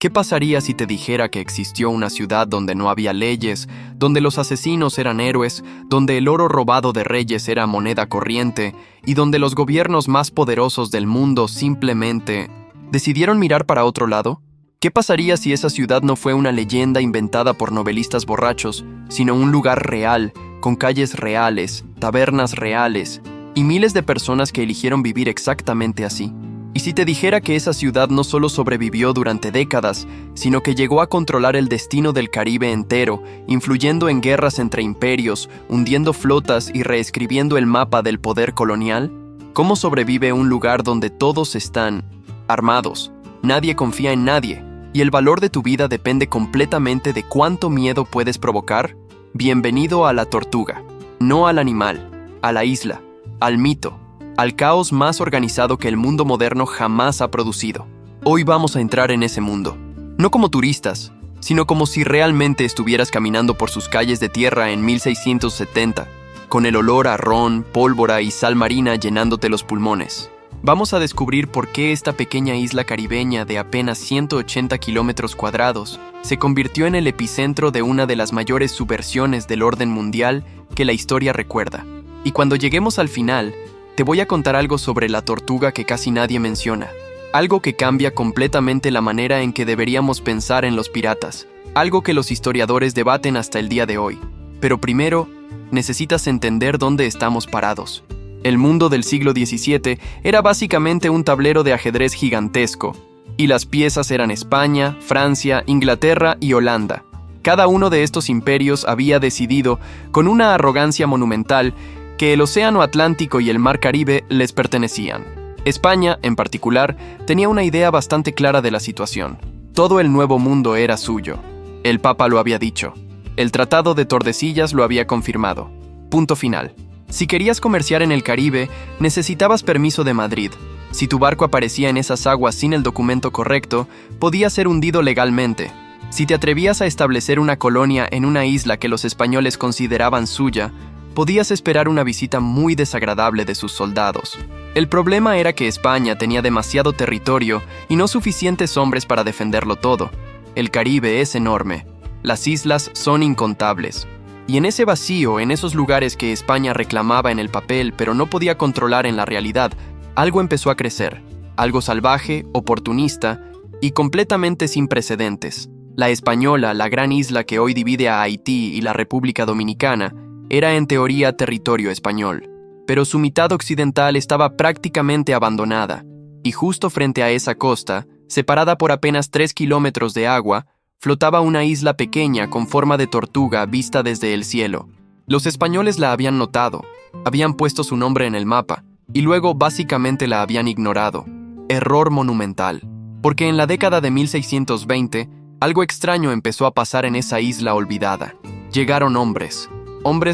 ¿Qué pasaría si te dijera que existió una ciudad donde no había leyes, donde los asesinos eran héroes, donde el oro robado de reyes era moneda corriente y donde los gobiernos más poderosos del mundo simplemente decidieron mirar para otro lado? ¿Qué pasaría si esa ciudad no fue una leyenda inventada por novelistas borrachos, sino un lugar real, con calles reales, tabernas reales y miles de personas que eligieron vivir exactamente así? ¿Y si te dijera que esa ciudad no solo sobrevivió durante décadas, sino que llegó a controlar el destino del Caribe entero, influyendo en guerras entre imperios, hundiendo flotas y reescribiendo el mapa del poder colonial? ¿Cómo sobrevive un lugar donde todos están armados, nadie confía en nadie, y el valor de tu vida depende completamente de cuánto miedo puedes provocar? Bienvenido a la tortuga, no al animal, a la isla, al mito, al caos más organizado que el mundo moderno jamás ha producido. Hoy vamos a entrar en ese mundo, no como turistas, sino como si realmente estuvieras caminando por sus calles de tierra en 1670, con el olor a ron, pólvora y sal marina llenándote los pulmones. Vamos a descubrir por qué esta pequeña isla caribeña de apenas 180 kilómetros cuadrados se convirtió en el epicentro de una de las mayores subversiones del orden mundial que la historia recuerda. Y cuando lleguemos al final, te voy a contar algo sobre la tortuga que casi nadie menciona. Algo que cambia completamente la manera en que deberíamos pensar en los piratas. Algo que los historiadores debaten hasta el día de hoy. Pero primero, necesitas entender dónde estamos parados. El mundo del siglo XVII era básicamente un tablero de ajedrez gigantesco, y las piezas eran España, Francia, Inglaterra y Holanda. Cada uno de estos imperios había decidido, con una arrogancia monumental, que el Océano Atlántico y el Mar Caribe les pertenecían. España, en particular, tenía una idea bastante clara de la situación. Todo el Nuevo Mundo era suyo. El Papa lo había dicho. El Tratado de Tordesillas lo había confirmado. Punto final. Si querías comerciar en el Caribe, necesitabas permiso de Madrid. Si tu barco aparecía en esas aguas sin el documento correcto, podía ser hundido legalmente. Si te atrevías a establecer una colonia en una isla que los españoles consideraban suya, podías esperar una visita muy desagradable de sus soldados. El problema era que España tenía demasiado territorio y no suficientes hombres para defenderlo todo. El Caribe es enorme. Las islas son incontables. Y en ese vacío, en esos lugares que España reclamaba en el papel pero no podía controlar en la realidad, algo empezó a crecer. Algo salvaje, oportunista y completamente sin precedentes. La Española, la gran isla que hoy divide a Haití y la República Dominicana, era en teoría territorio español, pero su mitad occidental estaba prácticamente abandonada, y justo frente a esa costa, separada por apenas 3 kilómetros de agua, flotaba una isla pequeña con forma de tortuga vista desde el cielo. Los españoles la habían notado, habían puesto su nombre en el mapa, y luego básicamente la habían ignorado. Error monumental, porque en la década de 1620, algo extraño empezó a pasar en esa isla olvidada. Llegaron hombres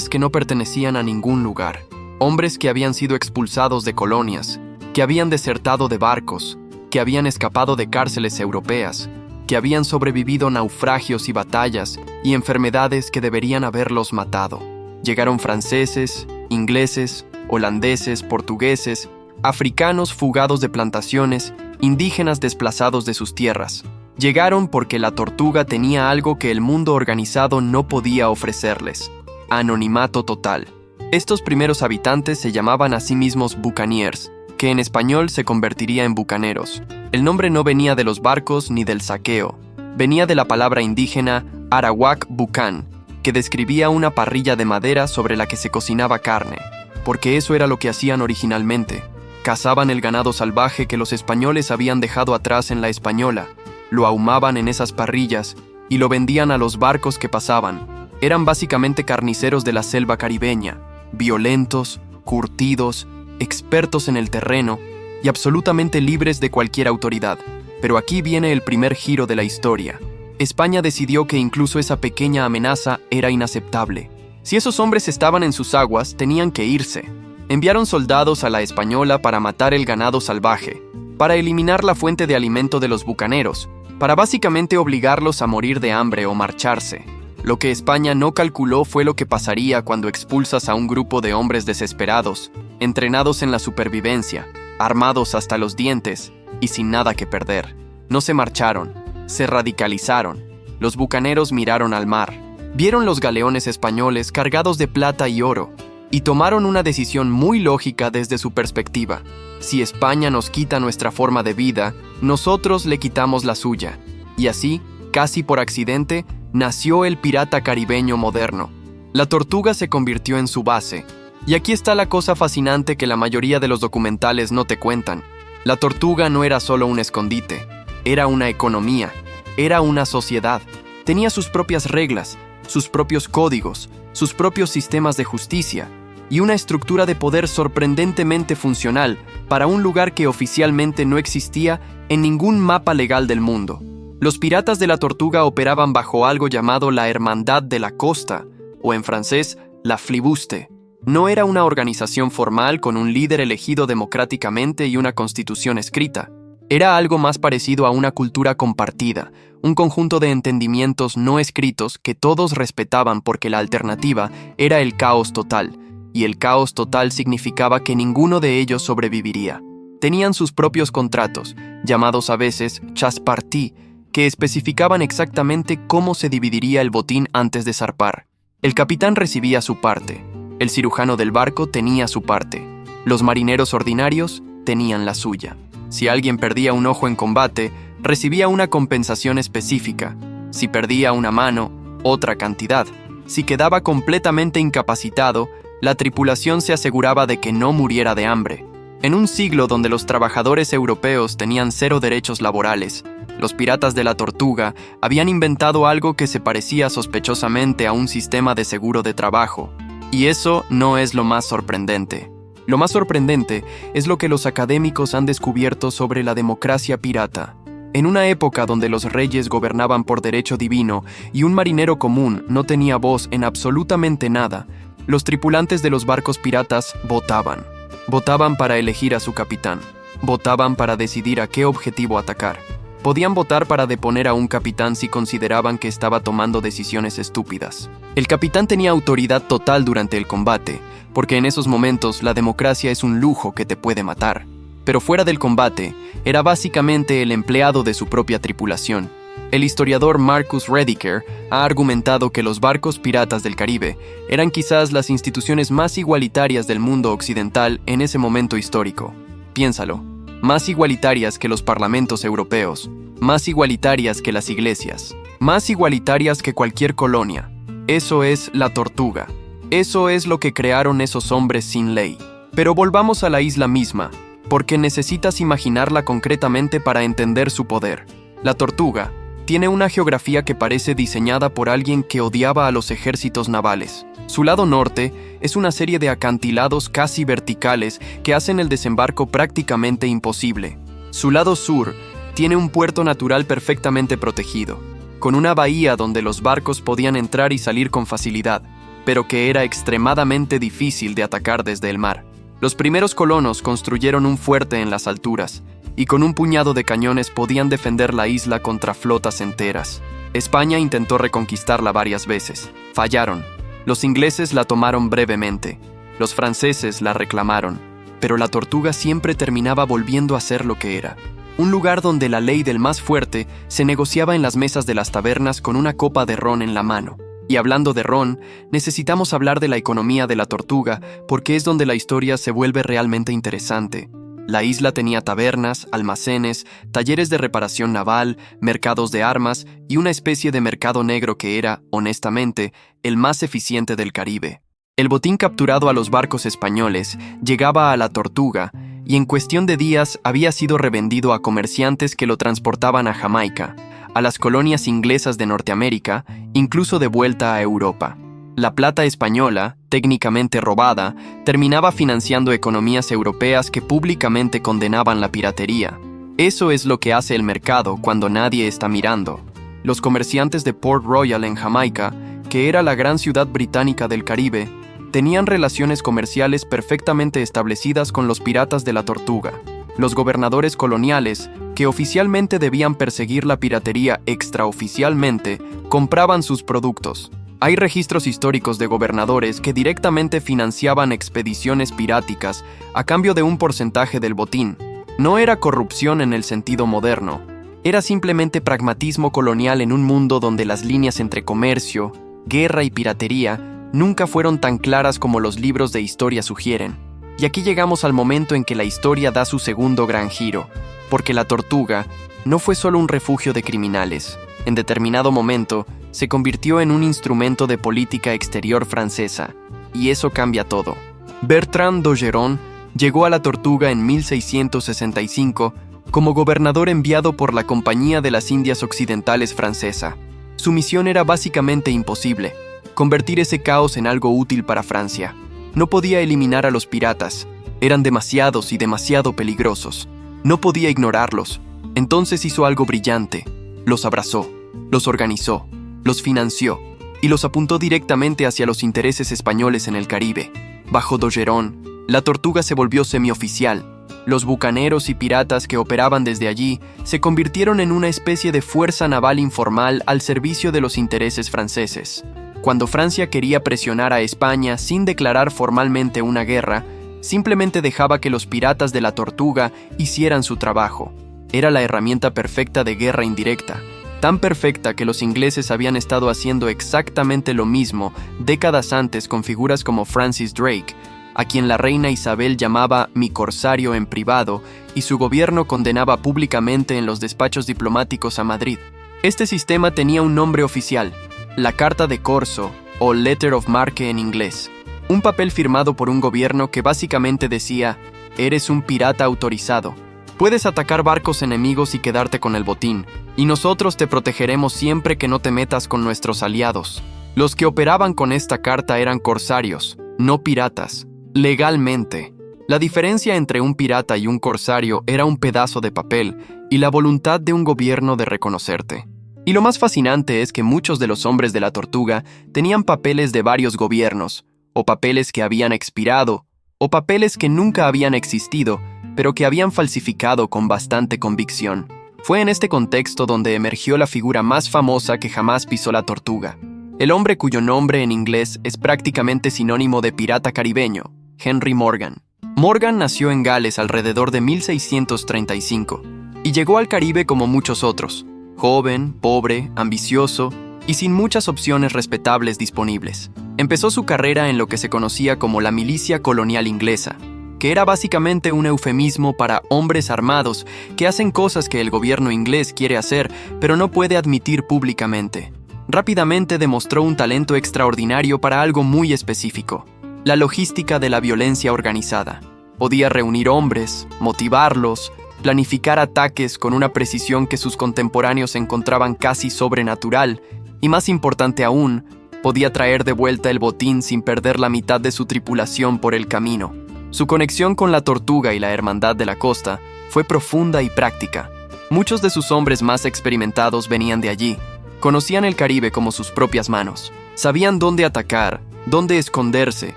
que no pertenecían a ningún lugar, hombres que habían sido expulsados de colonias, que habían desertado de barcos, que habían escapado de cárceles europeas, que habían sobrevivido naufragios y batallas y enfermedades que deberían haberlos matado. Llegaron franceses, ingleses, holandeses, portugueses, africanos fugados de plantaciones, indígenas desplazados de sus tierras. Llegaron porque la tortuga tenía algo que el mundo organizado no podía ofrecerles: anonimato total. Estos primeros habitantes se llamaban a sí mismos bucaniers, que en español se convertiría en bucaneros. El nombre no venía de los barcos ni del saqueo, venía de la palabra indígena Arawak Bucan, que describía una parrilla de madera sobre la que se cocinaba carne, porque eso era lo que hacían originalmente. Cazaban el ganado salvaje que los españoles habían dejado atrás en la Española, lo ahumaban en esas parrillas y lo vendían a los barcos que pasaban. Eran básicamente carniceros de la selva caribeña, violentos, curtidos, expertos en el terreno y absolutamente libres de cualquier autoridad. Pero aquí viene el primer giro de la historia. España decidió que incluso esa pequeña amenaza era inaceptable. Si esos hombres estaban en sus aguas, tenían que irse. Enviaron soldados a la Española para matar el ganado salvaje, para eliminar la fuente de alimento de los bucaneros, para básicamente obligarlos a morir de hambre o marcharse. Lo que España no calculó fue lo que pasaría cuando expulsas a un grupo de hombres desesperados, entrenados en la supervivencia, armados hasta los dientes y sin nada que perder. No se marcharon, se radicalizaron. Los bucaneros miraron al mar, vieron los galeones españoles cargados de plata y oro, y tomaron una decisión muy lógica desde su perspectiva. Si España nos quita nuestra forma de vida, nosotros le quitamos la suya. Y así, casi por accidente, nació el pirata caribeño moderno. La Tortuga se convirtió en su base. Y aquí está la cosa fascinante que la mayoría de los documentales no te cuentan. La Tortuga no era solo un escondite, era una economía, era una sociedad. Tenía sus propias reglas, sus propios códigos, sus propios sistemas de justicia y una estructura de poder sorprendentemente funcional para un lugar que oficialmente no existía en ningún mapa legal del mundo. Los piratas de la Tortuga operaban bajo algo llamado la Hermandad de la Costa, o en francés, la Flibuste. No era una organización formal con un líder elegido democráticamente y una constitución escrita. Era algo más parecido a una cultura compartida, un conjunto de entendimientos no escritos que todos respetaban porque la alternativa era el caos total, y el caos total significaba que ninguno de ellos sobreviviría. Tenían sus propios contratos, llamados a veces chasse-parties, que especificaban exactamente cómo se dividiría el botín antes de zarpar. El capitán recibía su parte, el cirujano del barco tenía su parte, los marineros ordinarios tenían la suya. Si alguien perdía un ojo en combate, recibía una compensación específica. Si perdía una mano, otra cantidad. Si quedaba completamente incapacitado, la tripulación se aseguraba de que no muriera de hambre. En un siglo donde los trabajadores europeos tenían 0 derechos laborales, los piratas de la Tortuga habían inventado algo que se parecía sospechosamente a un sistema de seguro de trabajo. Y eso no es lo más sorprendente. Lo más sorprendente es lo que los académicos han descubierto sobre la democracia pirata. En una época donde los reyes gobernaban por derecho divino y un marinero común no tenía voz en absolutamente nada, los tripulantes de los barcos piratas votaban. Votaban para elegir a su capitán. Votaban para decidir a qué objetivo atacar. Podían votar para deponer a un capitán si consideraban que estaba tomando decisiones estúpidas. El capitán tenía autoridad total durante el combate, porque en esos momentos la democracia es un lujo que te puede matar. Pero fuera del combate, era básicamente el empleado de su propia tripulación. El historiador Marcus Rediker ha argumentado que los barcos piratas del Caribe eran quizás las instituciones más igualitarias del mundo occidental en ese momento histórico. Piénsalo, más igualitarias que los parlamentos europeos, más igualitarias que las iglesias, más igualitarias que cualquier colonia. Eso es la Tortuga. Eso es lo que crearon esos hombres sin ley. Pero volvamos a la isla misma, porque necesitas imaginarla concretamente para entender su poder. La Tortuga tiene una geografía que parece diseñada por alguien que odiaba a los ejércitos navales. Su lado norte es una serie de acantilados casi verticales que hacen el desembarco prácticamente imposible. Su lado sur tiene un puerto natural perfectamente protegido, con una bahía donde los barcos podían entrar y salir con facilidad, pero que era extremadamente difícil de atacar desde el mar. Los primeros colonos construyeron un fuerte en las alturas, y con un puñado de cañones podían defender la isla contra flotas enteras. España intentó reconquistarla varias veces. Fallaron. Los ingleses la tomaron brevemente. Los franceses la reclamaron. Pero la Tortuga siempre terminaba volviendo a ser lo que era. Un lugar donde la ley del más fuerte se negociaba en las mesas de las tabernas con una copa de ron en la mano. Y hablando de ron, necesitamos hablar de la economía de la Tortuga porque es donde la historia se vuelve realmente interesante. La isla tenía tabernas, almacenes, talleres de reparación naval, mercados de armas y una especie de mercado negro que era, honestamente, el más eficiente del Caribe. El botín capturado a los barcos españoles llegaba a la Tortuga y en cuestión de días había sido revendido a comerciantes que lo transportaban a Jamaica, a las colonias inglesas de Norteamérica, incluso de vuelta a Europa. La plata española, técnicamente robada, terminaba financiando economías europeas que públicamente condenaban la piratería. Eso es lo que hace el mercado cuando nadie está mirando. Los comerciantes de Port Royal en Jamaica, que era la gran ciudad británica del Caribe, tenían relaciones comerciales perfectamente establecidas con los piratas de la Tortuga. Los gobernadores coloniales, que oficialmente debían perseguir la piratería extraoficialmente, compraban sus productos. Hay registros históricos de gobernadores que directamente financiaban expediciones piráticas a cambio de un porcentaje del botín. No era corrupción en el sentido moderno, Era simplemente pragmatismo colonial en un mundo donde las líneas entre comercio, guerra y piratería nunca fueron tan claras como los libros de historia sugieren. Y aquí llegamos al momento en que la historia da su segundo gran giro, porque la Tortuga no fue solo un refugio de criminales. En determinado momento, se convirtió en un instrumento de política exterior francesa, y eso cambia todo. Bertrand d'Ogeron llegó a la Tortuga en 1665 como gobernador enviado por la Compañía de las Indias Occidentales francesa. Su misión era básicamente imposible: convertir ese caos en algo útil para Francia. No podía eliminar a los piratas, eran demasiados y demasiado peligrosos. No podía ignorarlos. Entonces hizo algo brillante: los abrazó, los organizó, los financió y los apuntó directamente hacia los intereses españoles en el Caribe. Bajo d'Ogeron, la Tortuga se volvió semioficial. Los bucaneros y piratas que operaban desde allí se convirtieron en una especie de fuerza naval informal al servicio de los intereses franceses. Cuando Francia quería presionar a España sin declarar formalmente una guerra, simplemente dejaba que los piratas de la Tortuga hicieran su trabajo. Era la herramienta perfecta de guerra indirecta, tan perfecta que los ingleses habían estado haciendo exactamente lo mismo décadas antes con figuras como Francis Drake, a quien la reina Isabel llamaba «mi corsario en privado», y su gobierno condenaba públicamente en los despachos diplomáticos a Madrid. Este sistema tenía un nombre oficial: la Carta de Corso, o Letter of Marque en inglés. Un papel firmado por un gobierno que básicamente decía: eres un pirata autorizado. Puedes atacar barcos enemigos y quedarte con el botín, y nosotros te protegeremos siempre que no te metas con nuestros aliados. Los que operaban con esta carta eran corsarios, no piratas. Legalmente, la diferencia entre un pirata y un corsario era un pedazo de papel y la voluntad de un gobierno de reconocerte. Y lo más fascinante es que muchos de los hombres de la Tortuga tenían papeles de varios gobiernos, o papeles que habían expirado, o papeles que nunca habían existido, pero que habían falsificado con bastante convicción. Fue en este contexto donde emergió la figura más famosa que jamás pisó la Tortuga. El hombre cuyo nombre en inglés es prácticamente sinónimo de pirata caribeño: Henry Morgan. Morgan nació en Gales alrededor de 1635 y llegó al Caribe como muchos otros, joven, pobre, ambicioso y sin muchas opciones respetables disponibles. Empezó su carrera en lo que se conocía como la milicia colonial inglesa, que era básicamente un eufemismo para hombres armados que hacen cosas que el gobierno inglés quiere hacer pero no puede admitir públicamente. Rápidamente demostró un talento extraordinario para algo muy específico: la logística de la violencia organizada. Podía reunir hombres, motivarlos, planificar ataques con una precisión que sus contemporáneos encontraban casi sobrenatural, y más importante aún, podía traer de vuelta el botín sin perder la mitad de su tripulación por el camino. Su conexión con la Tortuga y la Hermandad de la Costa fue profunda y práctica. Muchos de sus hombres más experimentados venían de allí. Conocían el Caribe como sus propias manos. Sabían dónde atacar, dónde esconderse,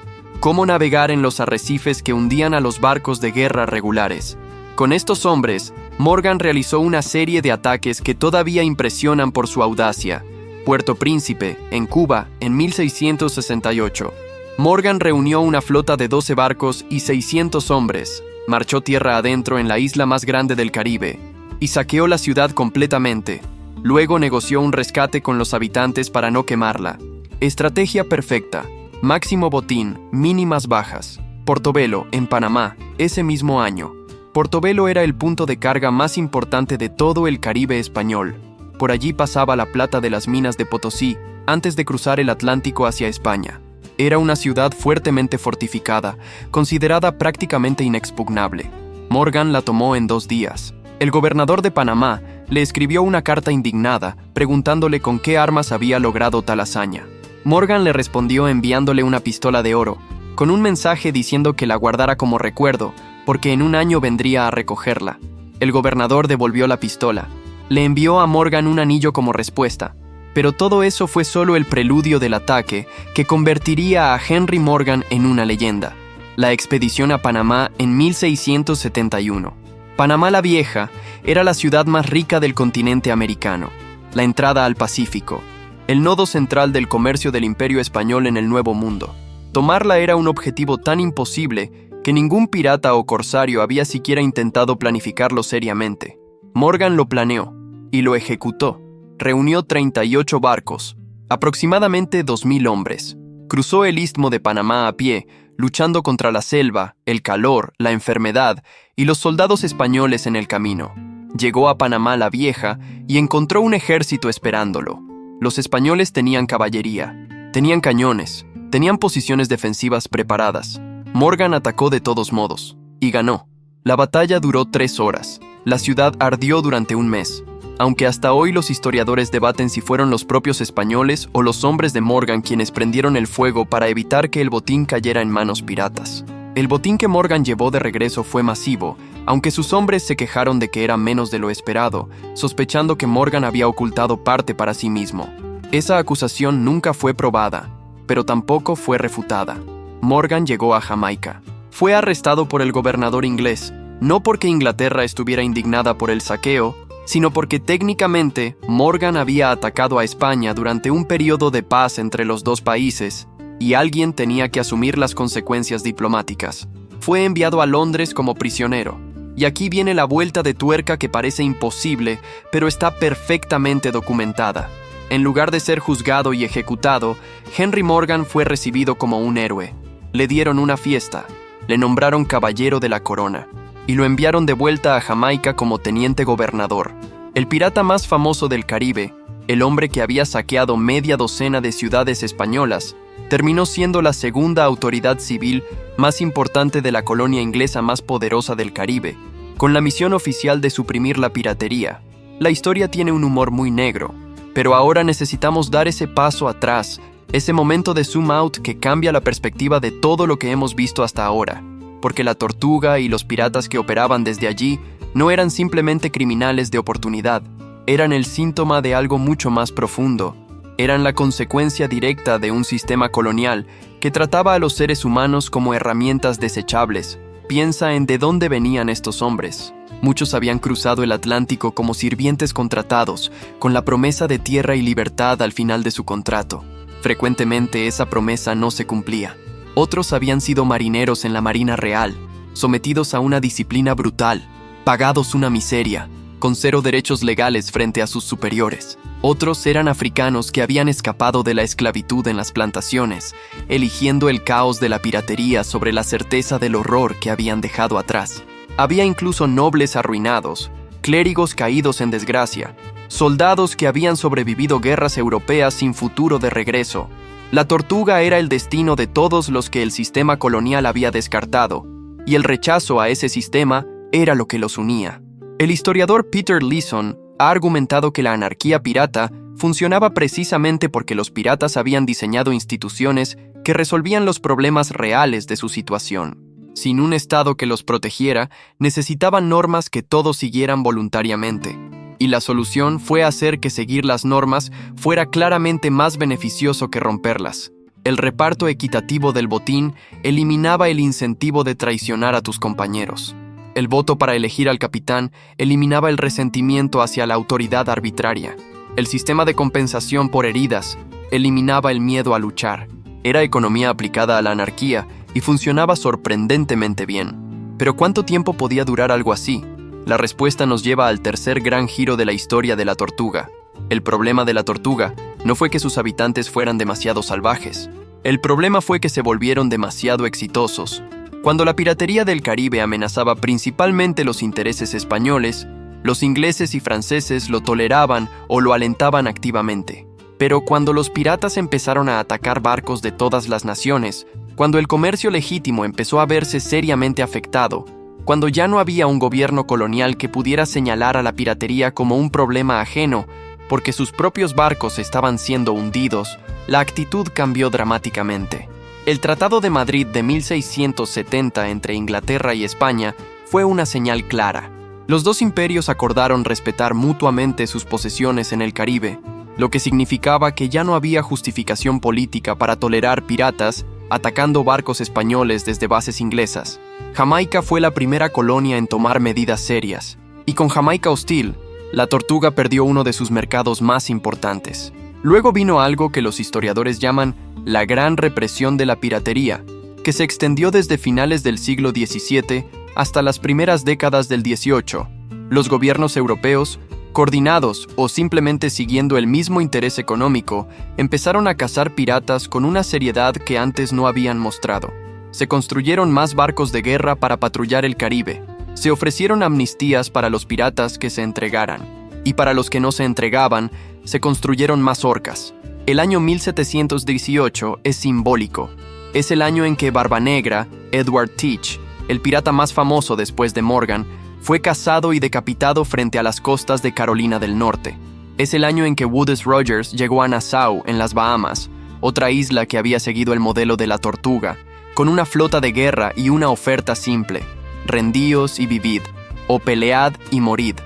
cómo navegar en los arrecifes que hundían a los barcos de guerra regulares. Con estos hombres, Morgan realizó una serie de ataques que todavía impresionan por su audacia. Puerto Príncipe, en Cuba, en 1668. Morgan reunió una flota de 12 barcos y 600 hombres, marchó tierra adentro en la isla más grande del Caribe y saqueó la ciudad completamente. Luego negoció un rescate con los habitantes para no quemarla. Estrategia perfecta. Máximo botín, mínimas bajas. Portobelo, en Panamá, ese mismo año. Portobelo era el punto de carga más importante de todo el Caribe español. Por allí pasaba la plata de las minas de Potosí antes de cruzar el Atlántico hacia España. Era una ciudad fuertemente fortificada, considerada prácticamente inexpugnable. Morgan la tomó en 2 días. El gobernador de Panamá le escribió una carta indignada, preguntándole con qué armas había logrado tal hazaña. Morgan le respondió enviándole una pistola de oro, con un mensaje diciendo que la guardara como recuerdo, porque en un año vendría a recogerla. El gobernador devolvió la pistola. Le envió a Morgan un anillo como respuesta. Pero todo eso fue solo el preludio del ataque que convertiría a Henry Morgan en una leyenda. La expedición a Panamá en 1671. Panamá la Vieja era la ciudad más rica del continente americano, la entrada al Pacífico, el nodo central del comercio del Imperio Español en el Nuevo Mundo. Tomarla era un objetivo tan imposible que ningún pirata o corsario había siquiera intentado planificarlo seriamente. Morgan lo planeó, y lo ejecutó. Reunió 38 barcos, aproximadamente 2.000 hombres. Cruzó el Istmo de Panamá a pie, luchando contra la selva, el calor, la enfermedad y los soldados españoles en el camino. Llegó a Panamá la Vieja y encontró un ejército esperándolo. Los españoles tenían caballería, tenían cañones, tenían posiciones defensivas preparadas. Morgan atacó de todos modos y ganó. La batalla duró 3 horas. La ciudad ardió durante un mes, aunque hasta hoy los historiadores debaten si fueron los propios españoles o los hombres de Morgan quienes prendieron el fuego para evitar que el botín cayera en manos piratas. El botín que Morgan llevó de regreso fue masivo, aunque sus hombres se quejaron de que era menos de lo esperado, sospechando que Morgan había ocultado parte para sí mismo. Esa acusación nunca fue probada, pero tampoco fue refutada. Morgan llegó a Jamaica. Fue arrestado por el gobernador inglés, no porque Inglaterra estuviera indignada por el saqueo, sino porque técnicamente Morgan había atacado a España durante un periodo de paz entre los dos países y alguien tenía que asumir las consecuencias diplomáticas. Fue enviado a Londres como prisionero. Y aquí viene la vuelta de tuerca que parece imposible, pero está perfectamente documentada. En lugar de ser juzgado y ejecutado, Henry Morgan fue recibido como un héroe. Le dieron una fiesta, le nombraron caballero de la corona y lo enviaron de vuelta a Jamaica como teniente gobernador. El pirata más famoso del Caribe, el hombre que había saqueado media docena de ciudades españolas, terminó siendo la segunda autoridad civil más importante de la colonia inglesa más poderosa del Caribe, con la misión oficial de suprimir la piratería. La historia tiene un humor muy negro, pero ahora necesitamos dar ese paso atrás, ese momento de zoom out que cambia la perspectiva de todo lo que hemos visto hasta ahora, porque la Tortuga y los piratas que operaban desde allí no eran simplemente criminales de oportunidad, eran el síntoma de algo mucho más profundo. Eran la consecuencia directa de un sistema colonial que trataba a los seres humanos como herramientas desechables. Piensa en de dónde venían estos hombres. Muchos habían cruzado el Atlántico como sirvientes contratados, con la promesa de tierra y libertad al final de su contrato. Frecuentemente esa promesa no se cumplía. Otros habían sido marineros en la Marina Real, sometidos a una disciplina brutal, pagados una miseria, con 0 derechos legales frente a sus superiores. Otros eran africanos que habían escapado de la esclavitud en las plantaciones, eligiendo el caos de la piratería sobre la certeza del horror que habían dejado atrás. Había incluso nobles arruinados, clérigos caídos en desgracia, soldados que habían sobrevivido guerras europeas sin futuro de regreso. La Tortuga era el destino de todos los que el sistema colonial había descartado, y el rechazo a ese sistema era lo que los unía. El historiador Peter Leeson ha argumentado que la anarquía pirata funcionaba precisamente porque los piratas habían diseñado instituciones que resolvían los problemas reales de su situación. Sin un Estado que los protegiera, necesitaban normas que todos siguieran voluntariamente. Y la solución fue hacer que seguir las normas fuera claramente más beneficioso que romperlas. El reparto equitativo del botín eliminaba el incentivo de traicionar a tus compañeros. El voto para elegir al capitán eliminaba el resentimiento hacia la autoridad arbitraria. El sistema de compensación por heridas eliminaba el miedo a luchar. Era economía aplicada a la anarquía y funcionaba sorprendentemente bien. Pero ¿cuánto tiempo podía durar algo así? La respuesta nos lleva al tercer gran giro de la historia de la Tortuga. El problema de la Tortuga no fue que sus habitantes fueran demasiado salvajes. El problema fue que se volvieron demasiado exitosos. Cuando la piratería del Caribe amenazaba principalmente los intereses españoles, los ingleses y franceses lo toleraban o lo alentaban activamente. Pero cuando los piratas empezaron a atacar barcos de todas las naciones, cuando el comercio legítimo empezó a verse seriamente afectado, cuando ya no había un gobierno colonial que pudiera señalar a la piratería como un problema ajeno, porque sus propios barcos estaban siendo hundidos, la actitud cambió dramáticamente. El Tratado de Madrid de 1670 entre Inglaterra y España fue una señal clara. Los dos imperios acordaron respetar mutuamente sus posesiones en el Caribe, lo que significaba que ya no había justificación política para tolerar piratas atacando barcos españoles desde bases inglesas. Jamaica fue la primera colonia en tomar medidas serias, y con Jamaica hostil, la Tortuga perdió uno de sus mercados más importantes. Luego vino algo que los historiadores llaman la Gran Represión de la Piratería, que se extendió desde finales del siglo XVII hasta las primeras décadas del XVIII. Los gobiernos europeos Coordinados o simplemente siguiendo el mismo interés económico, empezaron a cazar piratas con una seriedad que antes no habían mostrado. Se construyeron más barcos de guerra para patrullar el Caribe. Se ofrecieron amnistías para los piratas que se entregaran. Y para los que no se entregaban, se construyeron más orcas. El año 1718 es simbólico. Es el año en que Barbanegra, Edward Teach, el pirata más famoso después de Morgan, fue cazado y decapitado frente a las costas de Carolina del Norte. Es el año en que Woodes Rogers llegó a Nassau, en las Bahamas, otra isla que había seguido el modelo de la Tortuga, con una flota de guerra y una oferta simple: rendíos y vivid, o pelead y morid.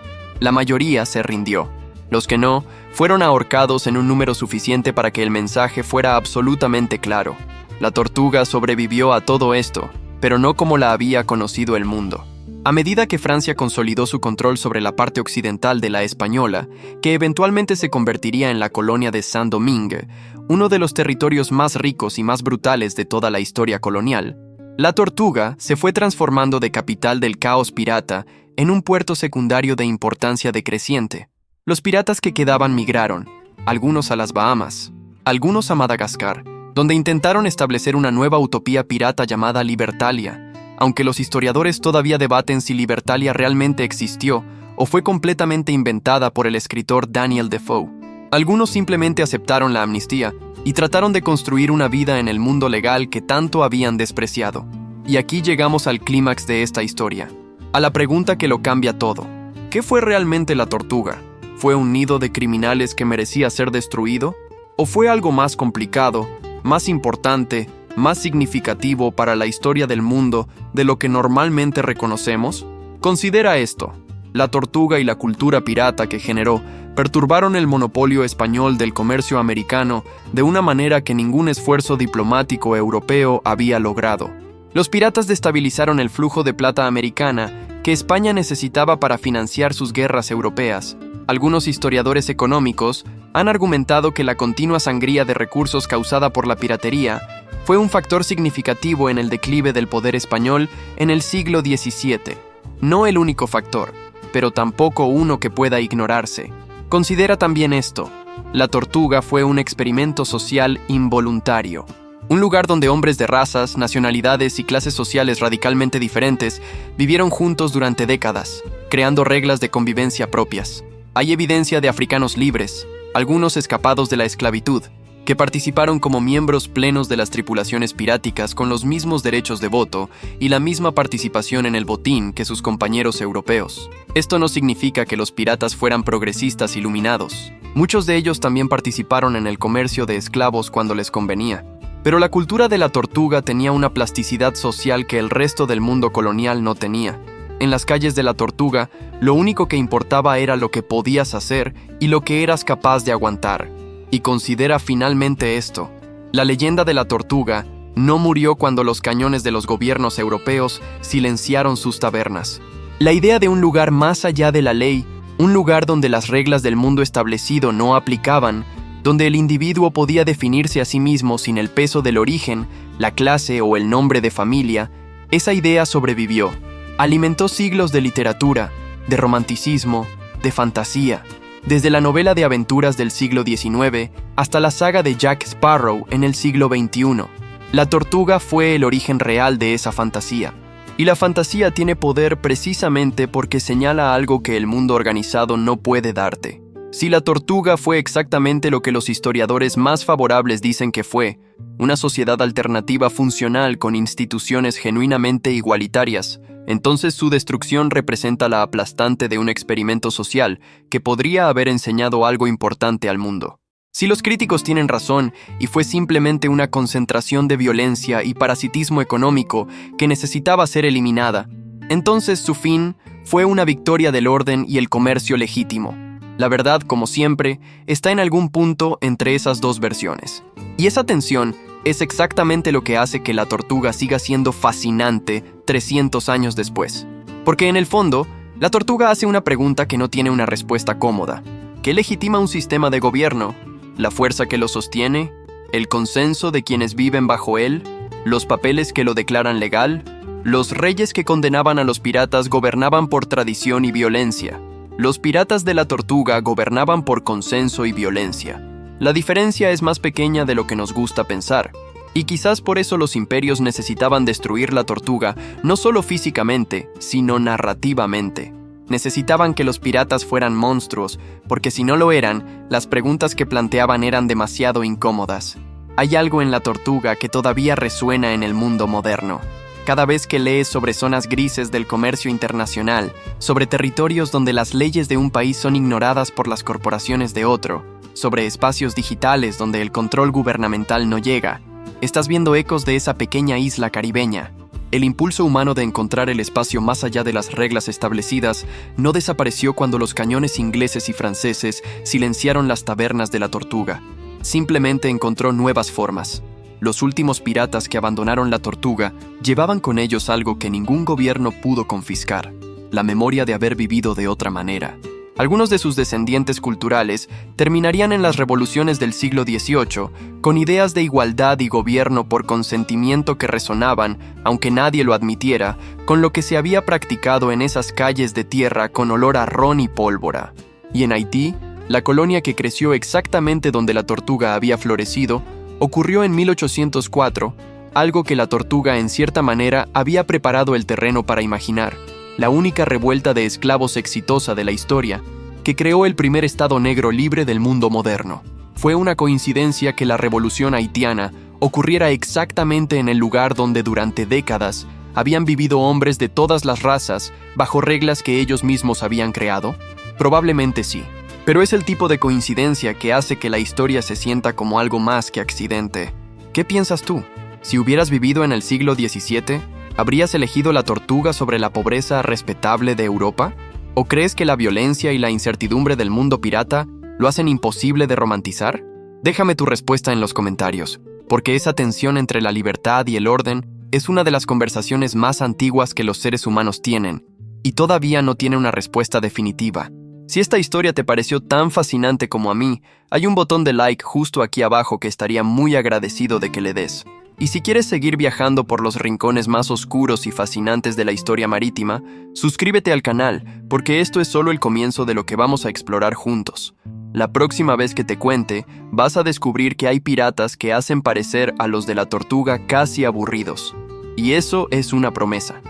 La mayoría se rindió. Los que no, fueron ahorcados en un número suficiente para que el mensaje fuera absolutamente claro. La Tortuga sobrevivió a todo esto, pero no como la había conocido el mundo. A medida que Francia consolidó su control sobre la parte occidental de la Española, que eventualmente se convertiría en la colonia de Saint-Domingue, uno de los territorios más ricos y más brutales de toda la historia colonial, la Tortuga se fue transformando de capital del caos pirata en un puerto secundario de importancia decreciente. Los piratas que quedaban migraron, algunos a las Bahamas, algunos a Madagascar, donde intentaron establecer una nueva utopía pirata llamada Libertalia, aunque los historiadores todavía debaten si Libertalia realmente existió o fue completamente inventada por el escritor Daniel Defoe. Algunos simplemente aceptaron la amnistía y trataron de construir una vida en el mundo legal que tanto habían despreciado. Y aquí llegamos al clímax de esta historia, a la pregunta que lo cambia todo. ¿Qué fue realmente la Tortuga? ¿Fue un nido de criminales que merecía ser destruido? ¿O fue algo más complicado, más importante, más significativo para la historia del mundo de lo que normalmente reconocemos? Considera esto: la Tortuga y la cultura pirata que generó perturbaron el monopolio español del comercio americano de una manera que ningún esfuerzo diplomático europeo había logrado. Los piratas destabilizaron el flujo de plata americana que España necesitaba para financiar sus guerras europeas. Algunos historiadores económicos han argumentado que la continua sangría de recursos causada por la piratería fue un factor significativo en el declive del poder español en el siglo XVII. No el único factor, pero tampoco uno que pueda ignorarse. Considera también esto: la Tortuga fue un experimento social involuntario. Un lugar donde hombres de razas, nacionalidades y clases sociales radicalmente diferentes vivieron juntos durante décadas, creando reglas de convivencia propias. Hay evidencia de africanos libres, algunos escapados de la esclavitud, que participaron como miembros plenos de las tripulaciones piráticas con los mismos derechos de voto y la misma participación en el botín que sus compañeros europeos. Esto no significa que los piratas fueran progresistas iluminados. Muchos de ellos también participaron en el comercio de esclavos cuando les convenía. Pero la cultura de la Tortuga tenía una plasticidad social que el resto del mundo colonial no tenía. En las calles de la Tortuga, lo único que importaba era lo que podías hacer y lo que eras capaz de aguantar. Y considera finalmente esto: la leyenda de la Tortuga no murió cuando los cañones de los gobiernos europeos silenciaron sus tabernas. La idea de un lugar más allá de la ley, un lugar donde las reglas del mundo establecido no aplicaban, donde el individuo podía definirse a sí mismo sin el peso del origen, la clase o el nombre de familia, esa idea sobrevivió. Alimentó siglos de literatura, de romanticismo, de fantasía, desde la novela de aventuras del siglo XIX hasta la saga de Jack Sparrow en el siglo XXI. La Tortuga fue el origen real de esa fantasía. Y la fantasía tiene poder precisamente porque señala algo que el mundo organizado no puede darte. Si la Tortuga fue exactamente lo que los historiadores más favorables dicen que fue, una sociedad alternativa funcional con instituciones genuinamente igualitarias, entonces su destrucción representa la aplastante de un experimento social que podría haber enseñado algo importante al mundo. Si los críticos tienen razón y fue simplemente una concentración de violencia y parasitismo económico que necesitaba ser eliminada, entonces su fin fue una victoria del orden y el comercio legítimo. La verdad, como siempre, está en algún punto entre esas dos versiones. Y esa tensión es exactamente lo que hace que la Tortuga siga siendo fascinante 300 años después. Porque en el fondo, la Tortuga hace una pregunta que no tiene una respuesta cómoda. ¿Qué legitima un sistema de gobierno? ¿La fuerza que lo sostiene? ¿El consenso de quienes viven bajo él? ¿Los papeles que lo declaran legal? Los reyes que condenaban a los piratas gobernaban por tradición y violencia. Los piratas de la Tortuga gobernaban por consenso y violencia. La diferencia es más pequeña de lo que nos gusta pensar, y quizás por eso los imperios necesitaban destruir la Tortuga no solo físicamente, sino narrativamente. Necesitaban que los piratas fueran monstruos, porque si no lo eran, las preguntas que planteaban eran demasiado incómodas. Hay algo en la Tortuga que todavía resuena en el mundo moderno. Cada vez que lees sobre zonas grises del comercio internacional, sobre territorios donde las leyes de un país son ignoradas por las corporaciones de otro, sobre espacios digitales donde el control gubernamental no llega, estás viendo ecos de esa pequeña isla caribeña. El impulso humano de encontrar el espacio más allá de las reglas establecidas no desapareció cuando los cañones ingleses y franceses silenciaron las tabernas de la Tortuga. Simplemente encontró nuevas formas. Los últimos piratas que abandonaron la Tortuga llevaban con ellos algo que ningún gobierno pudo confiscar: la memoria de haber vivido de otra manera. Algunos de sus descendientes culturales terminarían en las revoluciones del siglo XVIII con ideas de igualdad y gobierno por consentimiento que resonaban, aunque nadie lo admitiera, con lo que se había practicado en esas calles de tierra con olor a ron y pólvora. Y en Haití, la colonia que creció exactamente donde la Tortuga había florecido, ocurrió en 1804, algo que la Tortuga en cierta manera había preparado el terreno para imaginar: la única revuelta de esclavos exitosa de la historia, que creó el primer estado negro libre del mundo moderno. Fue una coincidencia que la revolución haitiana ocurriera exactamente en el lugar donde durante décadas habían vivido hombres de todas las razas bajo reglas que ellos mismos habían creado. Probablemente sí. Pero es el tipo de coincidencia que hace que la historia se sienta como algo más que accidente. ¿Qué piensas tú? Si hubieras vivido en el siglo XVII, ¿habrías elegido la Tortuga sobre la pobreza respetable de Europa? ¿O crees que la violencia y la incertidumbre del mundo pirata lo hacen imposible de romantizar? Déjame tu respuesta en los comentarios, porque esa tensión entre la libertad y el orden es una de las conversaciones más antiguas que los seres humanos tienen, y todavía no tiene una respuesta definitiva. Si esta historia te pareció tan fascinante como a mí, hay un botón de like justo aquí abajo que estaría muy agradecido de que le des. Y si quieres seguir viajando por los rincones más oscuros y fascinantes de la historia marítima, suscríbete al canal, porque esto es solo el comienzo de lo que vamos a explorar juntos. La próxima vez que te cuente, vas a descubrir que hay piratas que hacen parecer a los de la Tortuga casi aburridos. Y eso es una promesa.